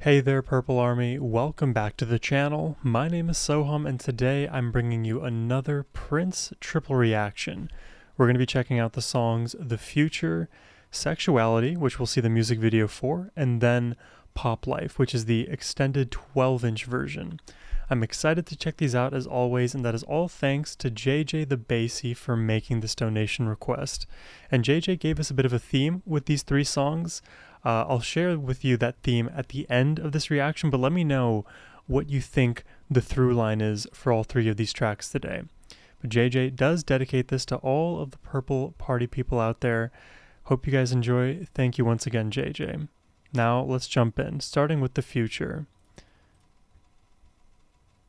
Hey there, Purple Army. Welcome back to the channel. My name is Sohum, and today I'm bringing you another Prince triple reaction. We're going to be checking out the songs The Future, Sexuality, which we'll see the music video for, and then Pop Life, which is the extended 12-inch version. I'm excited to check these out as always, and that is all thanks to JJ the Bassy for making this donation request. And JJ gave us a bit of a theme with these three songs. I'll share with you that theme at the end of this reaction, but let me know what you think the through line is for all three of these tracks today. But JJ does dedicate this to all of the Purple Party people out there. Hope you guys enjoy. Thank you once again, JJ. Now let's jump in, starting with The Future.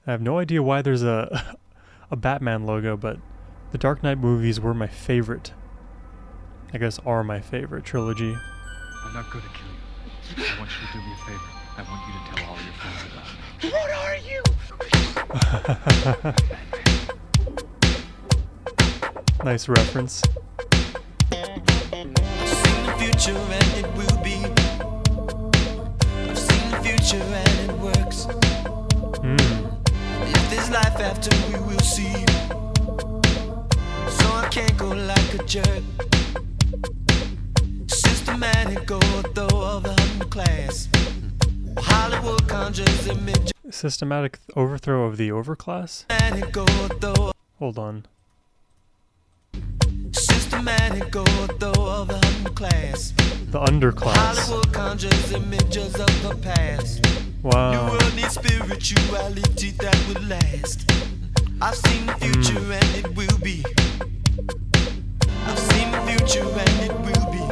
I have no idea why there's a Batman logo, but the Dark Knight movies were my favorite. I guess are my favorite trilogy. I'm not going to kill you. I want you to do me a favor. I want you to tell all your friends about me. What are you? Nice reference. I've seen the future and it will be. I've seen the future and it works. If there's life after, we will see. So I can't go like a jerk. Systematic overthrow of the underclass. Hollywood conjures images. Systematic overthrow of the overclass? Hold on. Systematic overthrow of the underclass. The underclass. Hollywood conjures images of the past. Wow. Your world needs spirituality that will last. I've seen the future and it will be. I've seen the future and it will be.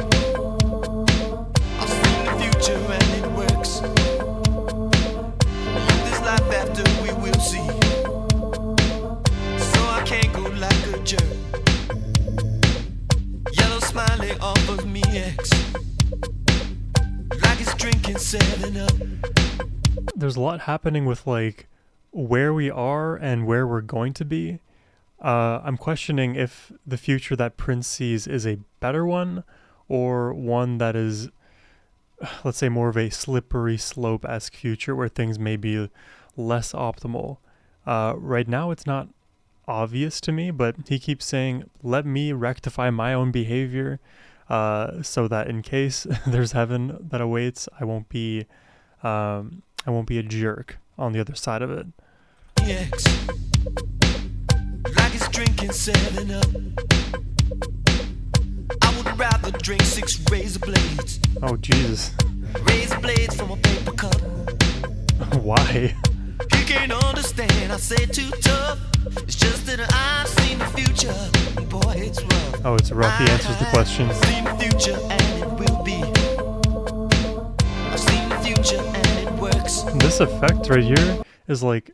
I've seen the future and it works. If there's life after, we will see. So I can't go like a jerk. Yellow smiley offers me X. Like it's drinking 7-Up. There's a lot happening with like where we are and where we're going to be. I'm questioning if the future that Prince sees is a better one or one that is, let's say, more of a slippery slope-esque future where things may be less optimal. Right now it's not obvious to me, but he keeps saying, let me rectify my own behavior so that in case there's heaven that awaits, I won't be a jerk on the other side of it. X. Like it's drinking 7-Up. I would rather drink 6 razor blades. Oh Jesus. Razor blades from a paper cup. Why? You can't understand, I say too tough. It's just that I've seen the future. Boy, it's rough. Oh, it's rough. He answers the question. I've seen the future and it will be. I've seen the future and it works. This effect right here is like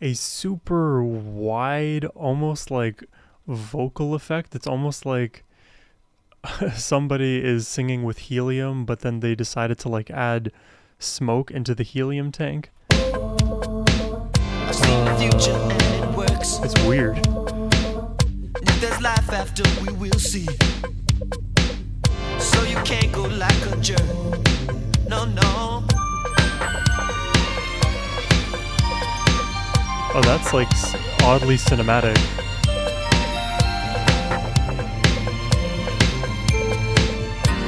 a super wide, almost like vocal effect. It's almost like somebody is singing with helium, but then they decided to like add smoke into the helium tank. I've seen the future and it works. It's weird. If there's life after, we will see. So you can't go like a jerk. No, no. Oh, that's like oddly cinematic.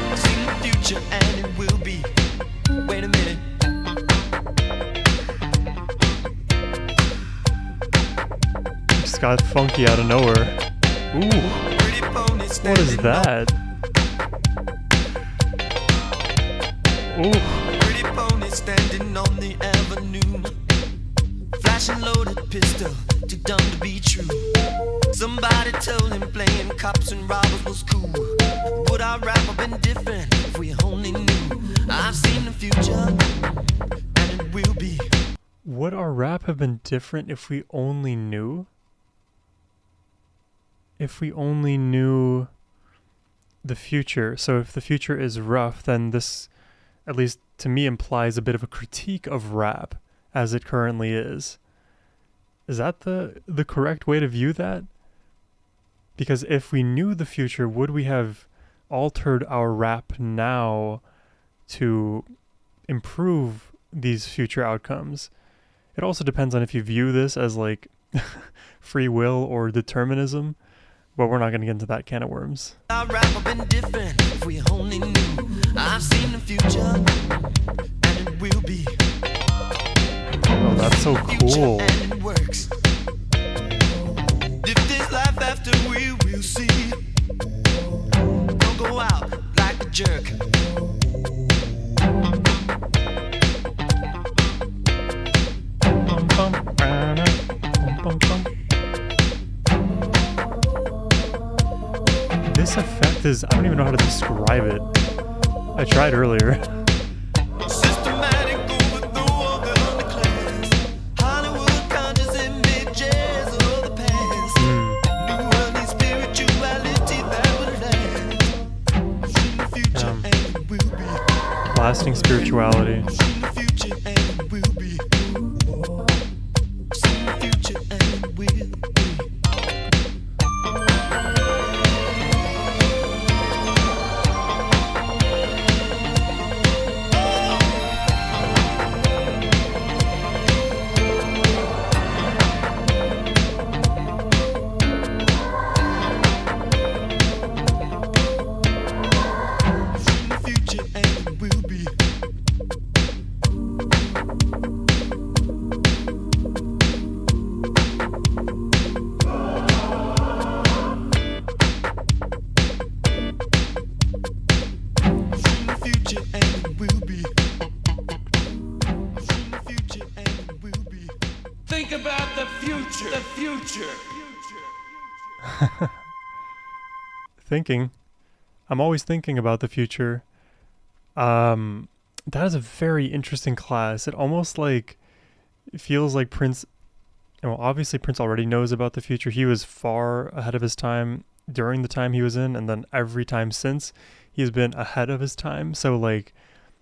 I've seen the future and it will be. Wait a minute. Just got funky out of nowhere. Ooh, what is that? Ooh. Pretty pony standing on the avenue. Flashing loaded pistol, too dumb to be true. Somebody told him playing cops and robbers was cool. Would our rap have been different if we only knew? I've seen the future, and it will be. Would our rap have been different if we only knew? If we only knew the future. So if the future is rough, then this, at least to me, implies a bit of a critique of rap as it currently is. Is that the correct way to view that? Because if we knew the future, would we have altered our rap now to improve these future outcomes. It also depends on if you view this as like free will or determinism, but we're not going to get into that can of worms. Our rap have been different if we only knew. I've seen the future, and it will be. Oh, that's so cool. And it works. If there's life after, we will see. Don't go out like a jerk. This effect is, I don't even know how to describe it. I tried earlier. Systematic overthrow of the underclass. Hollywood conjures images of the past. New world needs spirituality that will last. See the future and it will be. Lasting spirituality. See the future and it will be. See the future and it will be. Think about the future. The future. Thinking. I'm always thinking about the future. That is a very interesting class. It almost like it feels like Prince. Well, obviously Prince already knows about the future. He was far ahead of his time during the time he was in, and then every time since he's been ahead of his time. So like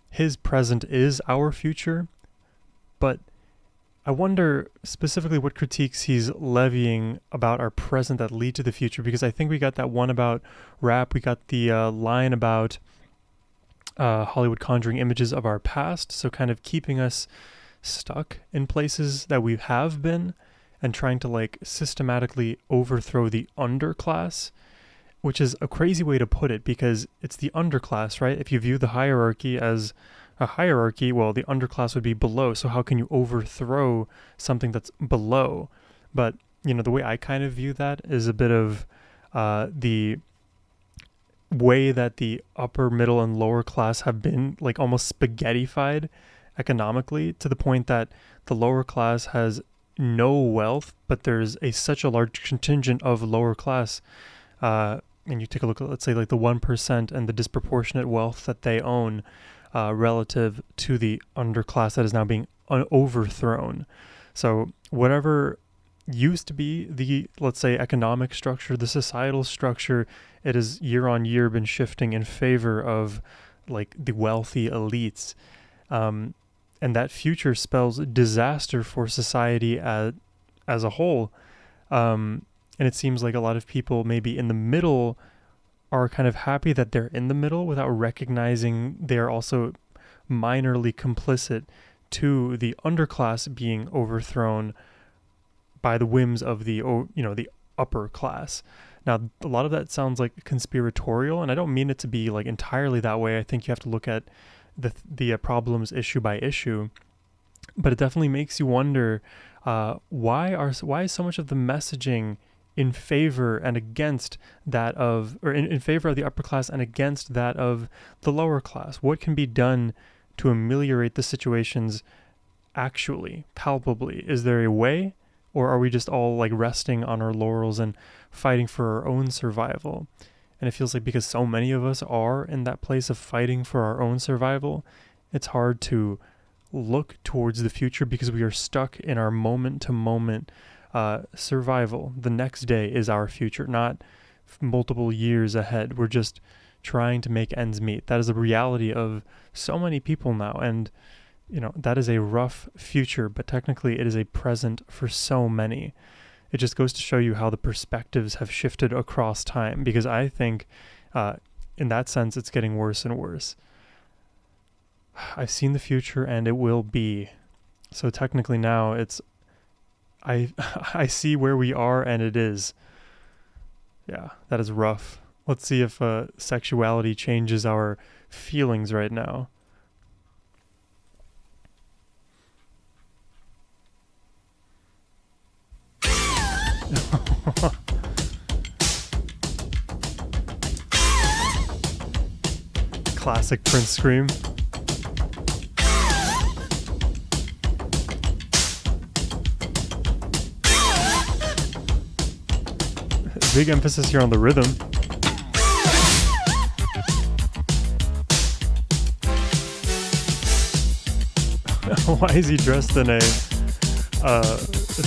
his present is our future, but I wonder specifically what critiques he's levying about our present that lead to the future, because I think we got that one about rap. We got the line about Hollywood conjuring images of our past, so kind of keeping us stuck in places that we have been and trying to like systematically overthrow the underclass, which is a crazy way to put it because it's the underclass, right? If you view the hierarchy as a hierarchy, well, the underclass would be below. So how can you overthrow something that's below? But, you know, the way I kind of view that is a bit of the way that the upper, middle, and lower class have been like almost spaghettified economically, to the point that the lower class has no wealth, but there's such a large contingent of lower class. And you take a look at, let's say, like the 1% and the disproportionate wealth that they own relative to the underclass that is now being overthrown. So whatever used to be the, let's say, economic structure, the societal structure, it has year on year been shifting in favor of like the wealthy elites. And that future spells disaster for society as a whole. And it seems like a lot of people maybe in the middle are kind of happy that they're in the middle without recognizing they're also minorly complicit to the underclass being overthrown by the whims of the, the upper class. Now, a lot of that sounds like conspiratorial, and I don't mean it to be like entirely that way. I think you have to look at the problems issue by issue, but it definitely makes you wonder why is so much of the messaging in favor and against that of, or in favor of the upper class and against that of the lower class? What can be done to ameliorate the situations actually, palpably? Is there a way, or are we just all like resting on our laurels and fighting for our own survival? And it feels like because so many of us are in that place of fighting for our own survival, it's hard to look towards the future because we are stuck in our moment to moment survival. The next day is our future, not multiple years ahead. We're just trying to make ends meet. That is the reality of so many people now. And, that is a rough future, but technically it is a present for so many. It just goes to show you how the perspectives have shifted across time, because I think in that sense, it's getting worse and worse. I've seen the future and it will be. So technically now it's I I see where we are and it is. Yeah, that is rough. Let's see if sexuality changes our feelings right now. Classic Prince scream. Big emphasis here on the rhythm. Why is he dressed in a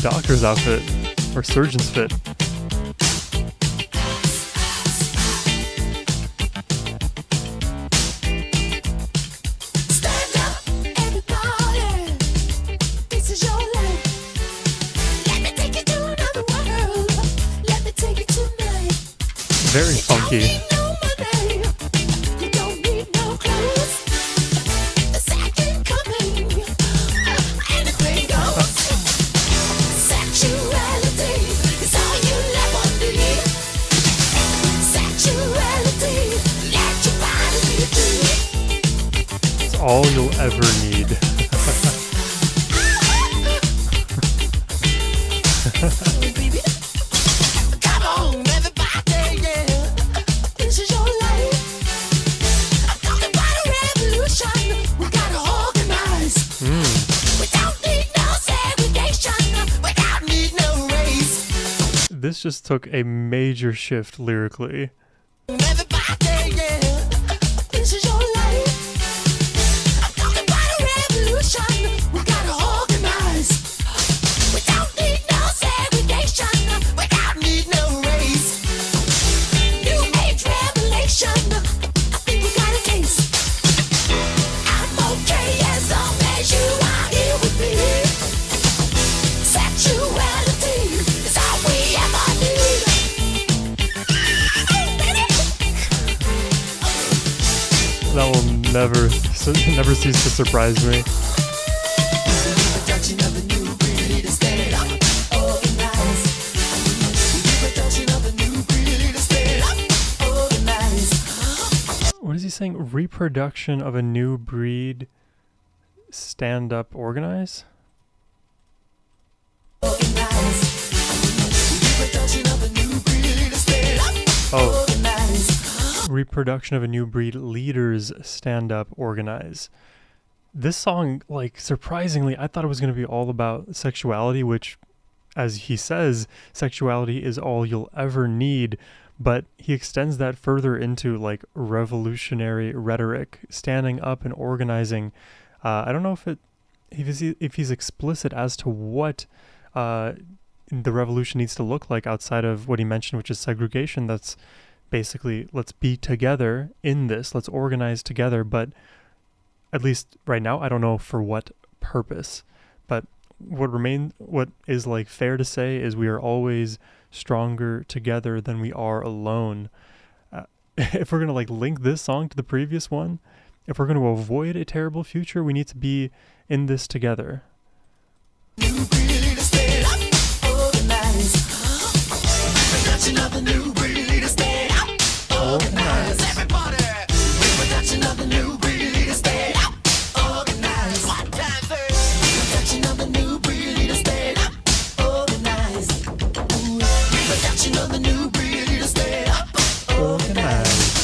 doctor's outfit or surgeon's fit? Stand up, everybody. This is your life. Let me take you to another world. Let me take you tonight. Very funky. No money. You don't need no clothes. The second coming. Anything goes. Sexuality is all you'll ever need. Sexuality, let your body be free. It's all you'll ever need. Baby, come on, everybody, yeah. This is your life. I'm talking about a revolution. We gotta organize. We don't need no segregation. We don't need no race. This just took a major shift lyrically. Everybody, yeah. This is your life. I'm talking about a revolution. We gotta organize. We don't need no segregation. We don't need no race. New age revelation. I think we got a taste. I'm okay as long as you are here with me. Sexuality is all we ever need. That will never cease to surprise me. Production of a new breed is stand up, organize. Production of a new breed is stand up, organize. What is he saying? Reproduction of a new breed. Stand up, organize? Organize. Production of a new breed is stand up, Oh, organize. reproduction of a new breed. Leaders stand up, organize. This song, like, surprisingly, I thought it was going to be all about sexuality, which, as he says, sexuality is all you'll ever need. But he extends that further into like revolutionary rhetoric, standing up and organizing. I don't know if he's explicit as to what the revolution needs to look like outside of what he mentioned, which is segregation. That's basically, let's be together in this, let's organize together. But at least right now, I don't know for what purpose. But what is like fair to say is we are always stronger together than we are alone. If we're gonna like link this song to the previous one, if we're going to avoid a terrible future, we need to be in this together. New breed is stand up, organize. Production of the new breed is stand up, organize. Everybody. Production of the new breed is stand up, organize. One time first. Production of the new breed is stand up, organize. Production of the new breed is stand up, organize.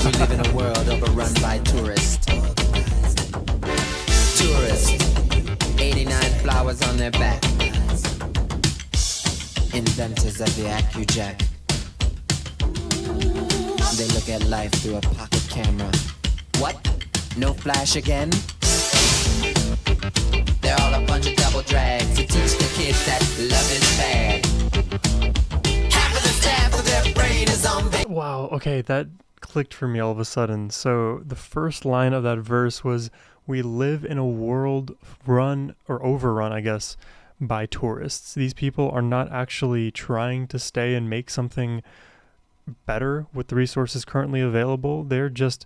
We live in a world overrun by tourists. Tourists, 89 flowers on their back. Inventors of the AccuJack. They look at life through a pocket camera. What? No flash again? They're all a bunch of double drags to teach the kids that love is bad. Half of the staff of their brain is on vacation. Wow, okay, that clicked for me all of a sudden. So the first line of that verse was, we live in a world run or overrun, I guess, by tourists. These people are not actually trying to stay and make something better with the resources currently available. They're just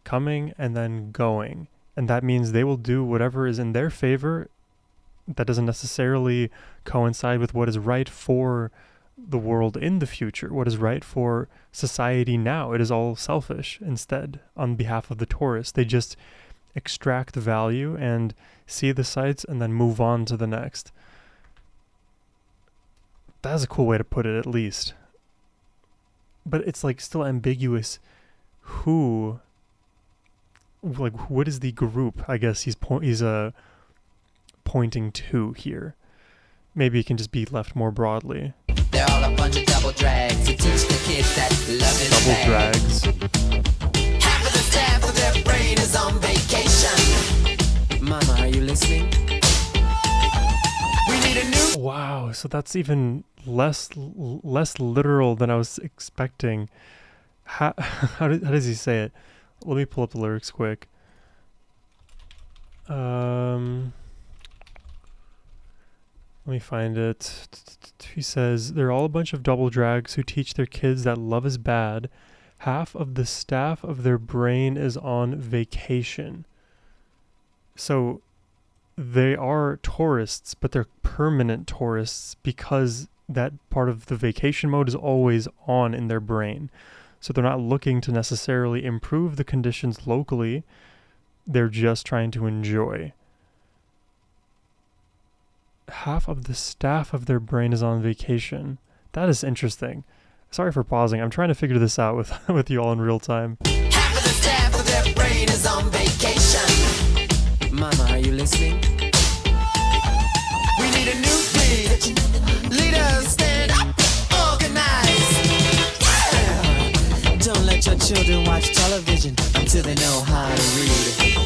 coming and then going. And that means they will do whatever is in their favor that doesn't necessarily coincide with what is right for the world in the future, what is right for society now. It is all selfish instead on behalf of the tourist. They just extract value and see the sights and then move on to the next. That's a cool way to put it, at least. But it's like still ambiguous who, like, what is the group, I guess he's pointing to here. Maybe it can just be left more broadly. They're all a bunch of double drags to teach the kids that love is Double bad. drags. Half of the staff of their brain is on vacation. Mama, are you listening? We need a new... Wow, so that's even less literal than I was expecting. How does he say it? Let me pull up the lyrics quick. Let me find it. He says, they're all a bunch of double drags who teach their kids that love is bad. Half of the staff of their brain is on vacation. So they are tourists, but they're permanent tourists because that part of the vacation mode is always on in their brain. So they're not looking to necessarily improve the conditions locally. They're just trying to enjoy. Half of the staff of their brain is on vacation. That is interesting. Sorry for pausing. I'm trying to figure this out with you all in real time. Half of the staff of their brain is on vacation. Mama, are you listening? We need a new breed. Leaders, stand up, organize. Don't let your children watch television until they know how to read.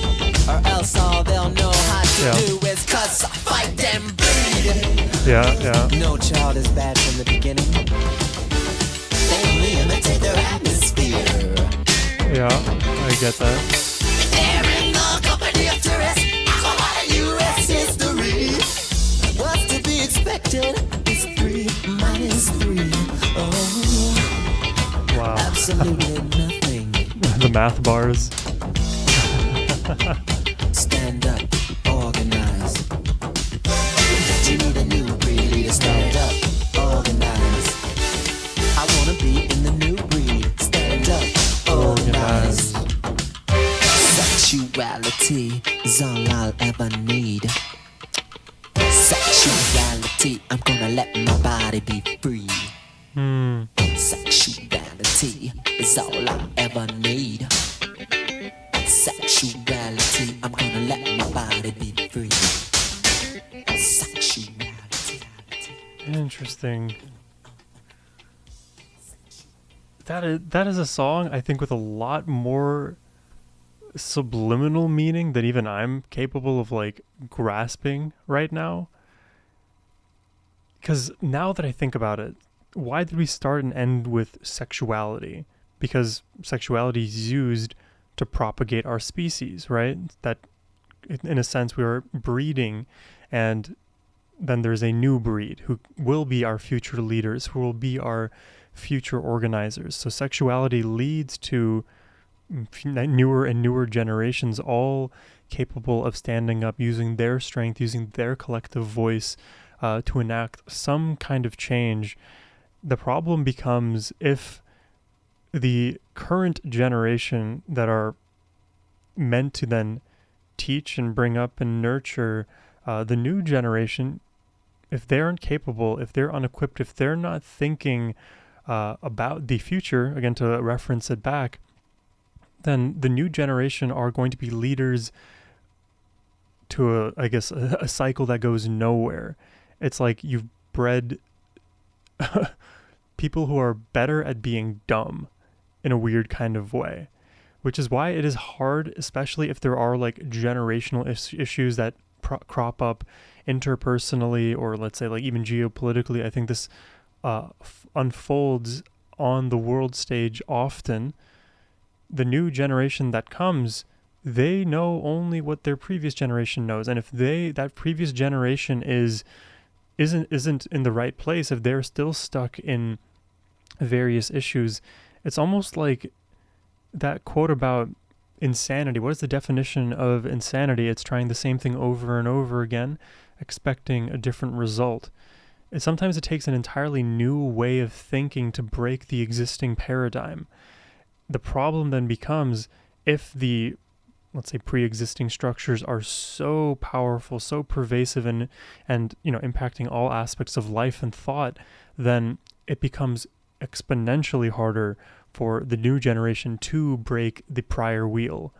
Or else all they'll know how to do is cuss, fight, and bleed. Yeah. No child is bad from the beginning. They only imitate their atmosphere. Yeah, I get that. They're in the company of tourists. Alcohol and U.S. history. What's to be expected is 3 minus 3. Oh, Wow. absolutely nothing. The math bars. Stand up, organize. You need a new breed to stand up, organize. I wanna be in the new breed. Stand up, organize. Sexuality is all I'll ever need. Sexuality, I'm gonna let my body be free. Sexuality is all I ever need. Sexuality, I'm gonna let my body be free. Sexuality. Interesting. That is a song, I think, with a lot more subliminal meaning than even I'm capable of, like, grasping right now. Because now that I think about it, why did we start and end with sexuality? Because sexuality is used to propagate our species, right? That, in a sense, we are breeding, and then there's a new breed who will be our future leaders, who will be our future organizers. So sexuality leads to newer and newer generations, all capable of standing up, using their strength, using their collective voice to enact some kind of change. The problem becomes if the current generation that are meant to then teach and bring up and nurture the new generation, if they aren't capable, if they're unequipped, if they're not thinking about the future, again, to reference it back, then the new generation are going to be leaders to a cycle that goes nowhere. It's like you've bred people who are better at being dumb in a weird kind of way, which is why it is hard, especially if there are like generational issues that crop up interpersonally, or let's say like even geopolitically. I think this unfolds on the world stage often. The new generation that comes, they know only what their previous generation knows, and if that previous generation isn't in the right place, if they're still stuck in various issues, it's almost like that quote about insanity? What is the definition of insanity? It's trying the same thing over and over again, expecting a different result. And sometimes it takes an entirely new way of thinking to break the existing paradigm. The problem then becomes, if the, let's say, pre-existing structures are so powerful, so pervasive, and impacting all aspects of life and thought, then it becomes exponentially harder for the new generation to break the prior wheel.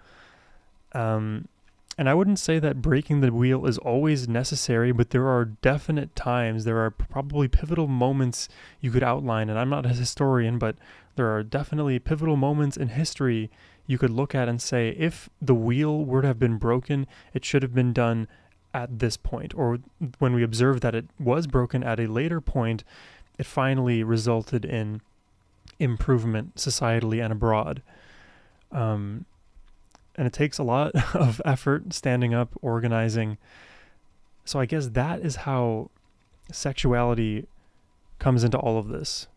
And I wouldn't say that breaking the wheel is always necessary, but there are definite times, there are probably pivotal moments you could outline, and I'm not a historian, but there are definitely pivotal moments in history you could look at and say, if the wheel were to have been broken, it should have been done at this point. Or when we observe that it was broken at a later point, it finally resulted in improvement societally and abroad. And it takes a lot of effort, standing up, organizing. So I guess that is how sexuality comes into all of this.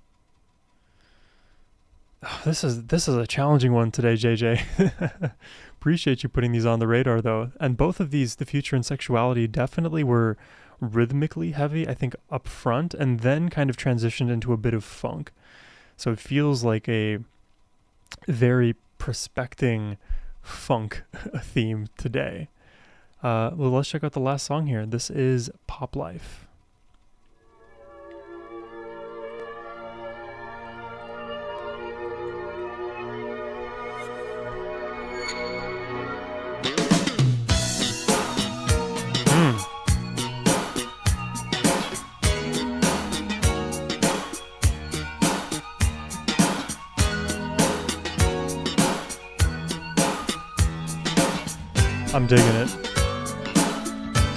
Oh, this is a challenging one today, JJ. Appreciate you putting these on the radar, though. And both of these, The Future and Sexuality, definitely were rhythmically heavy, I think, up front, and then kind of transitioned into a bit of funk. So it feels like a very prospecting funk theme today. Well, let's check out the last song here. This is Pop Life. I'm digging it.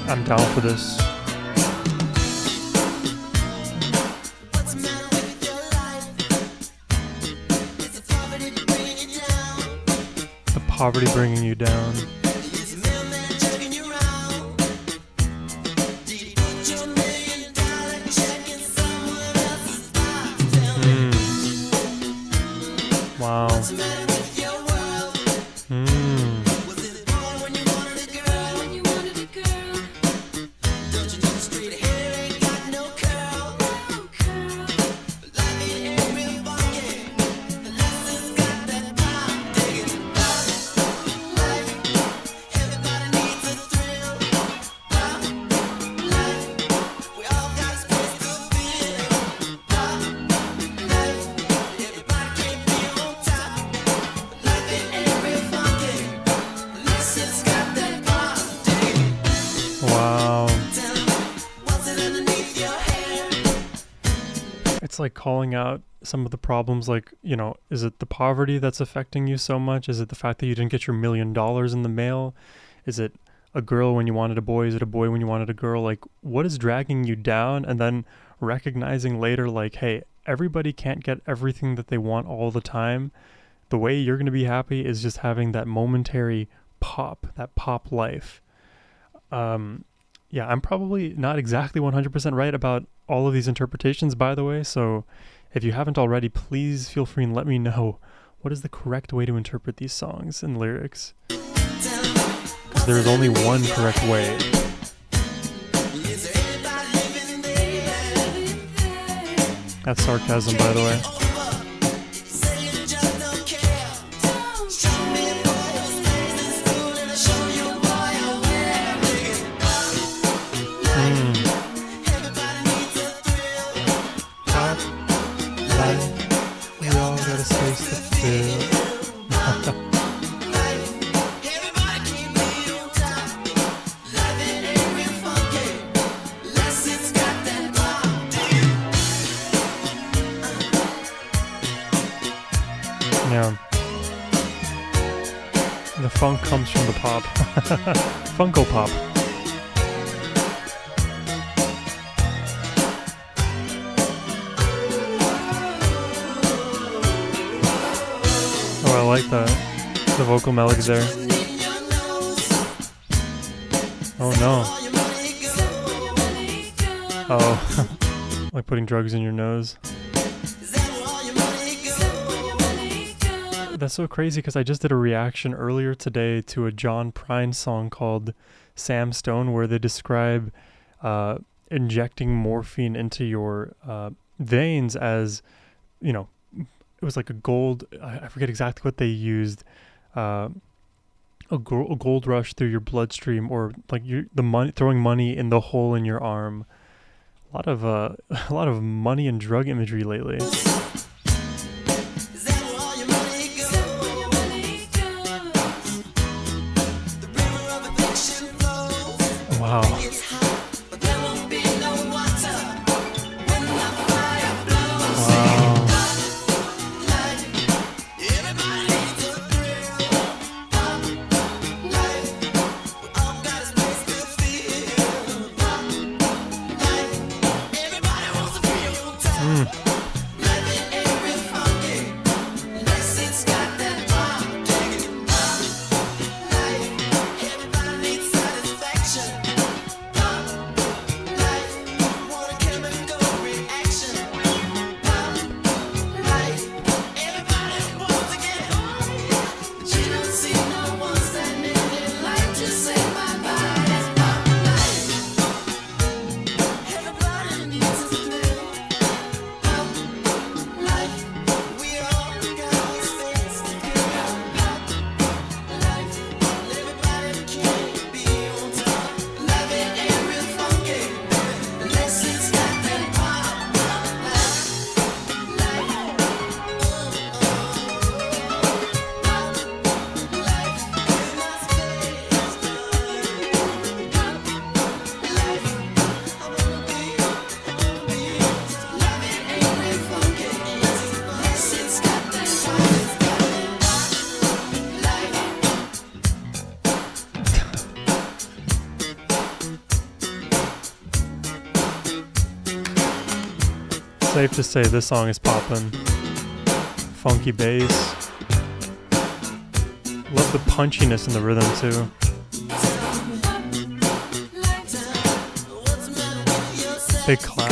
I'm down for this. What's the matter with your life? Is it poverty bringing you down? The poverty bringing you down. Is the mailman jerking you round? Do you put your $1 million check in someone else's box? Tell me. Wow. What's the matter with your world? Was it born when you wanted a girl? When you wanted a girl? Don't you know the straight hair ain't got no curl? No curl. Life ain't real funky unless it's got that pop. Dig it. Pop life. Everybody needs a thrill. Pop life. We all got a space to fill. Pop life. Everybody can't be on top. Life ain't real funky unless it's got that pop. Dig it. Wow. Tell me, what's it underneath your hair? It's like calling out some of the problems, like, is it the poverty that's affecting you so much? Is it the fact that you didn't get your $1 million in the mail? Is it a girl when you wanted a boy? Is it a boy when you wanted a girl? Like, what is dragging you down? And then recognizing later, like, hey, everybody can't get everything that they want all the time. The way you're going to be happy is just having that momentary pop, that pop life. Yeah, I'm probably not exactly 100% right about all of these interpretations, by the way. So if you haven't already, please feel free and let me know what is the correct way to interpret these songs and lyrics. Because there is only one correct way. Is there anybody living there? That's sarcasm, by the way. Say you just don't care. Show me a boy who stays in school and I'll show you a boy who wear. Everybody needs a thrill. Pop life, we all got a space to fill. Everybody can be on top. Life ain't real funky unless it's got that pop. Yeah. The funk comes from the pop. Funko Pop. Oh, I like that. The vocal melody there. Oh no. Oh. Like putting drugs in your nose. That's so crazy because I just did a reaction earlier today to a John Prine song called Sam Stone, where they describe injecting morphine into your veins as, you know, it was like a gold, I forget exactly what they used, a gold rush through your bloodstream, or like the money, throwing money in the hole in your arm. A lot of a lot of money and drug imagery lately. Wow. Safe to say this song is poppin'. Funky bass. Love the punchiness in the rhythm too. Big clap.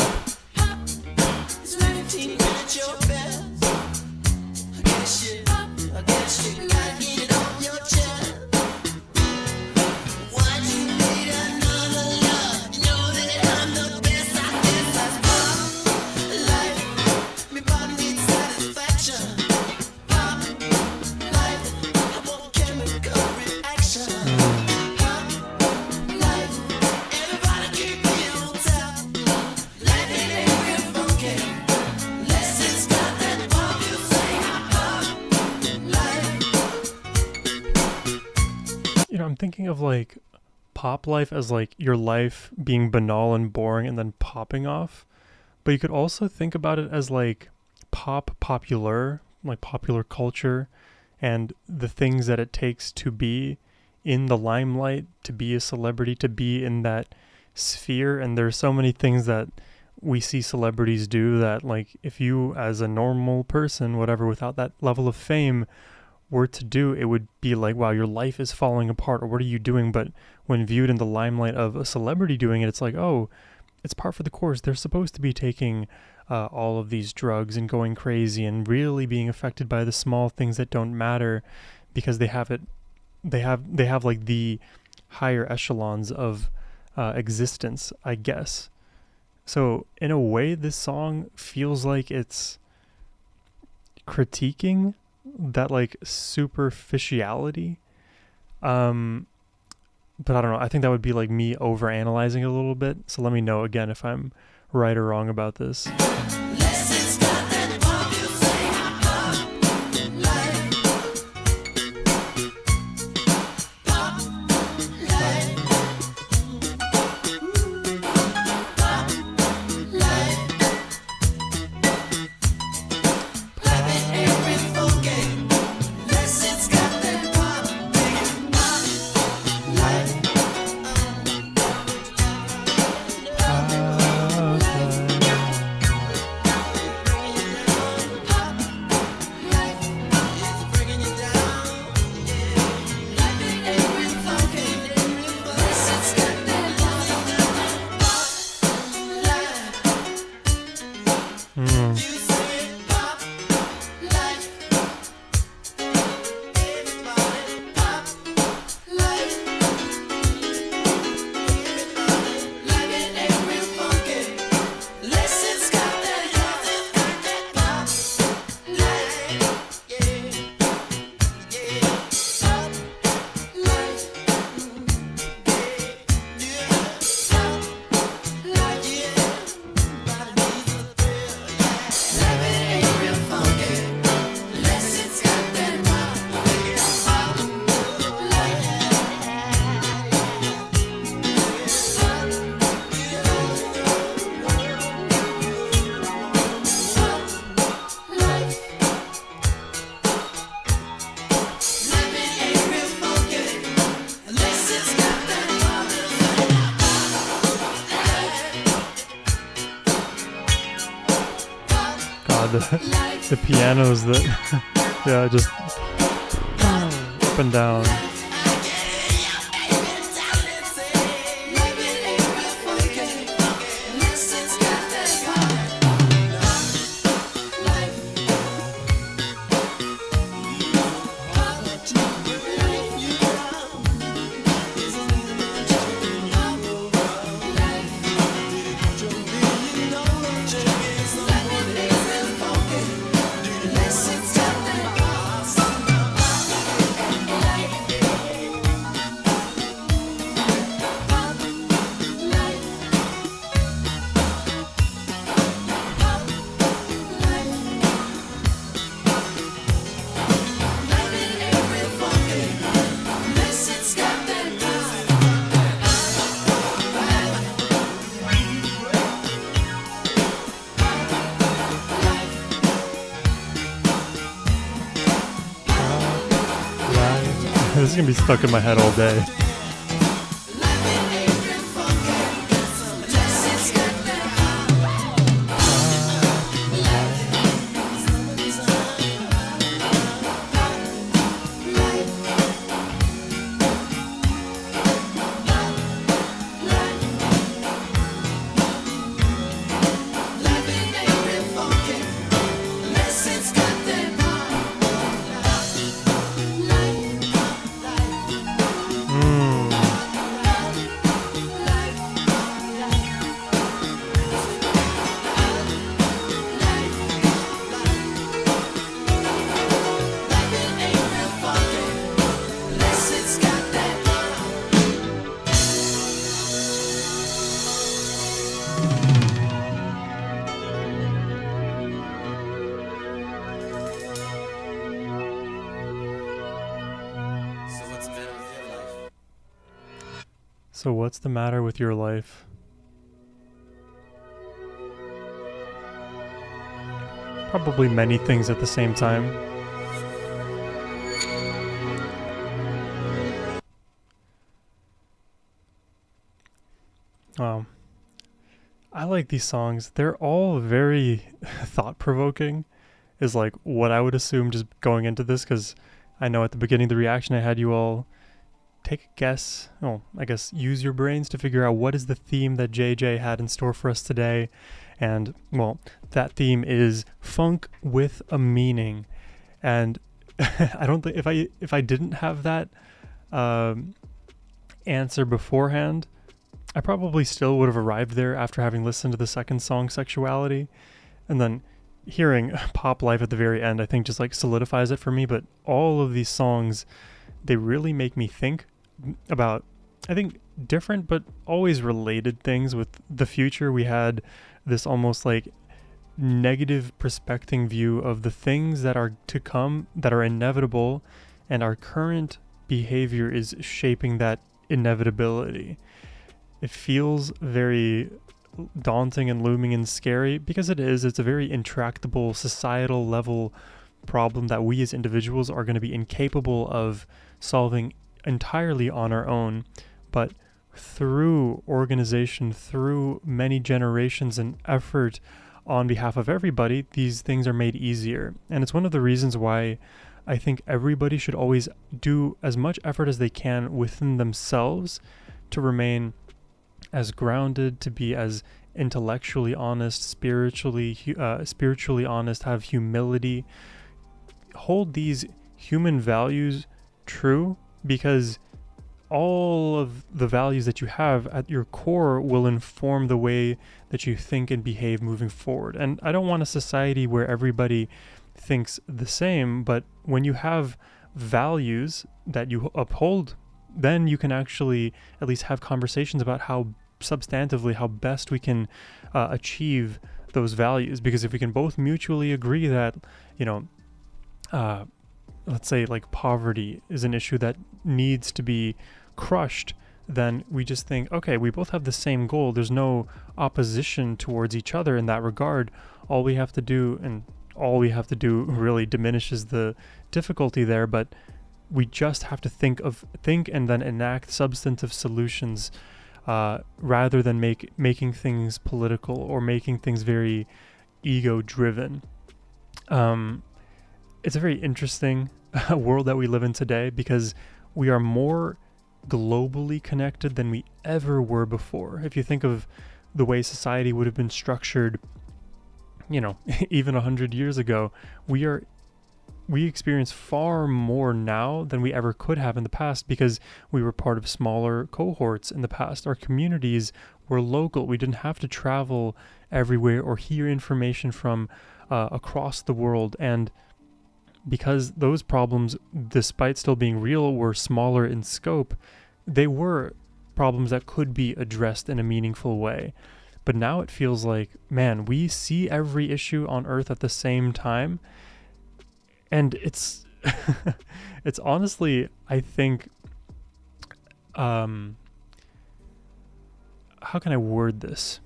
You know, I'm thinking of like pop life as like your life being banal and boring and then popping off. But you could also think about it as like popular, like popular culture, and the things that it takes to be in the limelight, to be a celebrity, to be in that sphere. And there's so many things that we see celebrities do that, like, if you as a normal person, whatever, without that level of fame were to do, it would be like, wow, your life is falling apart, or what are you doing? But when viewed in the limelight of a celebrity doing it, it's like, oh, it's par for the course. They're supposed to be taking all of these drugs and going crazy and really being affected by the small things that don't matter, because they have like the higher echelons of existence, I guess. So in a way, this song feels like it's critiquing that like superficiality. But I don't know. I think that would be like me over analyzing it a little bit. So let me know again if I'm right or wrong about this. the pianos that, yeah, just up and down. This is gonna be stuck in my head all day. So what's the matter with your life? Probably many things at the same time. I like these songs. They're all very thought-provoking, is like what I would assume just going into this, because I know at the beginning of the reaction I had you all take a guess. Oh, I guess use your brains to figure out what is the theme that JJ had in store for us today. And, well, that theme is funk with a meaning. And I don't think if I didn't have that answer beforehand, I probably still would have arrived there after having listened to the second song, Sexuality. And then hearing Pop Life at the very end, I think just like solidifies it for me. But all of these songs, they really make me think about, I think, different but always related things. With the future, we had this almost like negative prospecting view of the things that are to come, that are inevitable, and our current behavior is shaping that inevitability. It feels very daunting and looming and scary because it is. It's a very intractable societal level problem that we as individuals are going to be incapable of solving entirely on our own. But through organization, through many generations and effort on behalf of everybody, these things are made easier. And it's one of the reasons why I think everybody should always do as much effort as they can within themselves to remain as grounded, to be as intellectually honest, spiritually honest, have humility, hold these human values true, because all of the values that you have at your core will inform the way that you think and behave moving forward. And I don't want a society where everybody thinks the same, but when you have values that you uphold, then you can actually at least have conversations about how substantively, how best we can achieve those values. Because if we can both mutually agree that, let's say like poverty is an issue that needs to be crushed, then we just think, okay, we both have the same goal. There's no opposition towards each other in that regard. All we have to do really diminishes the difficulty there, but we just have to think and then enact substantive solutions, rather than making things political or making things very ego driven. It's a very interesting world that we live in today because we are more globally connected than we ever were before. If you think of the way society would have been structured, even 100 years ago, we experience far more now than we ever could have in the past because we were part of smaller cohorts in the past. Our communities were local. We didn't have to travel everywhere or hear information from across the world. And because those problems, despite still being real, were smaller in scope, they were problems that could be addressed in a meaningful way. But now it feels like, man, we see every issue on Earth at the same time. And it's it's honestly, I think, how can I word this?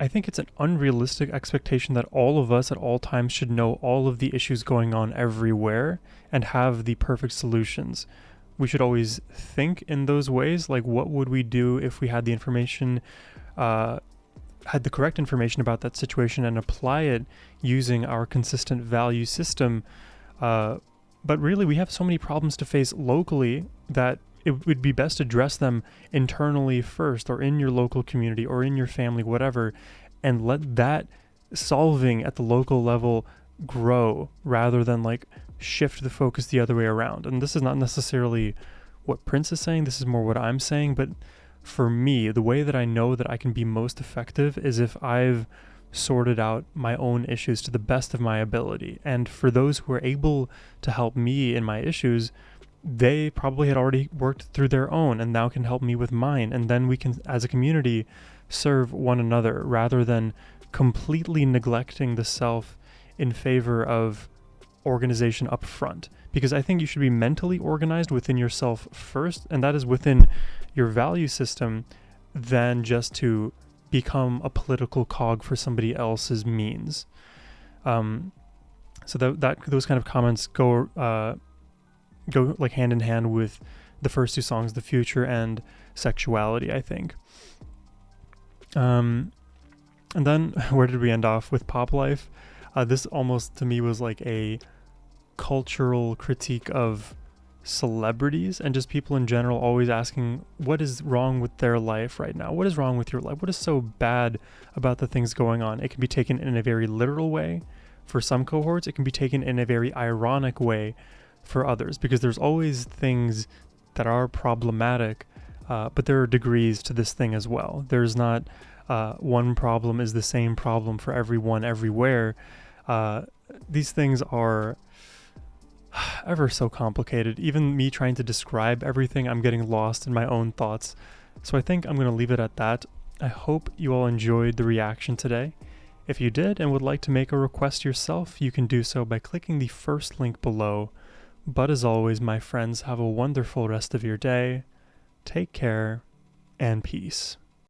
I think it's an unrealistic expectation that all of us at all times should know all of the issues going on everywhere and have the perfect solutions. We should always think in those ways, like what would we do if we had the information, had the correct information about that situation and apply it using our consistent value system. But really, we have so many problems to face locally that it would be best to address them internally first, or in your local community or in your family, whatever, and let that solving at the local level grow rather than like shift the focus the other way around. And this is not necessarily what Prince is saying, this is more what I'm saying, but for me, the way that I know that I can be most effective is if I've sorted out my own issues to the best of my ability. And for those who are able to help me in my issues, they probably had already worked through their own and now can help me with mine. And then we can, as a community, serve one another rather than completely neglecting the self in favor of organization up front. Because I think you should be mentally organized within yourself first, and that is within your value system, than just to become a political cog for somebody else's means. So that those kind of comments go like hand in hand with the first two songs, The Future and Sexuality, I think. And then where did we end off with Pop Life? This almost to me was like a cultural critique of celebrities and just people in general always asking what is wrong with their life right now. What is wrong with your life? What is so bad about the things going on? It can be taken in a very literal way for some cohorts. It can be taken in a very ironic way for others, because there's always things that are problematic, but there are degrees to this thing as well. There's not one problem is the same problem for everyone everywhere. These things are ever so complicated. Even me trying to describe everything, I'm getting lost in my own thoughts. So I think I'm going to leave it at that. I hope you all enjoyed the reaction today. If you did and would like to make a request yourself, you can do so by clicking the first link below. But as always, my friends, have a wonderful rest of your day. Take care and peace.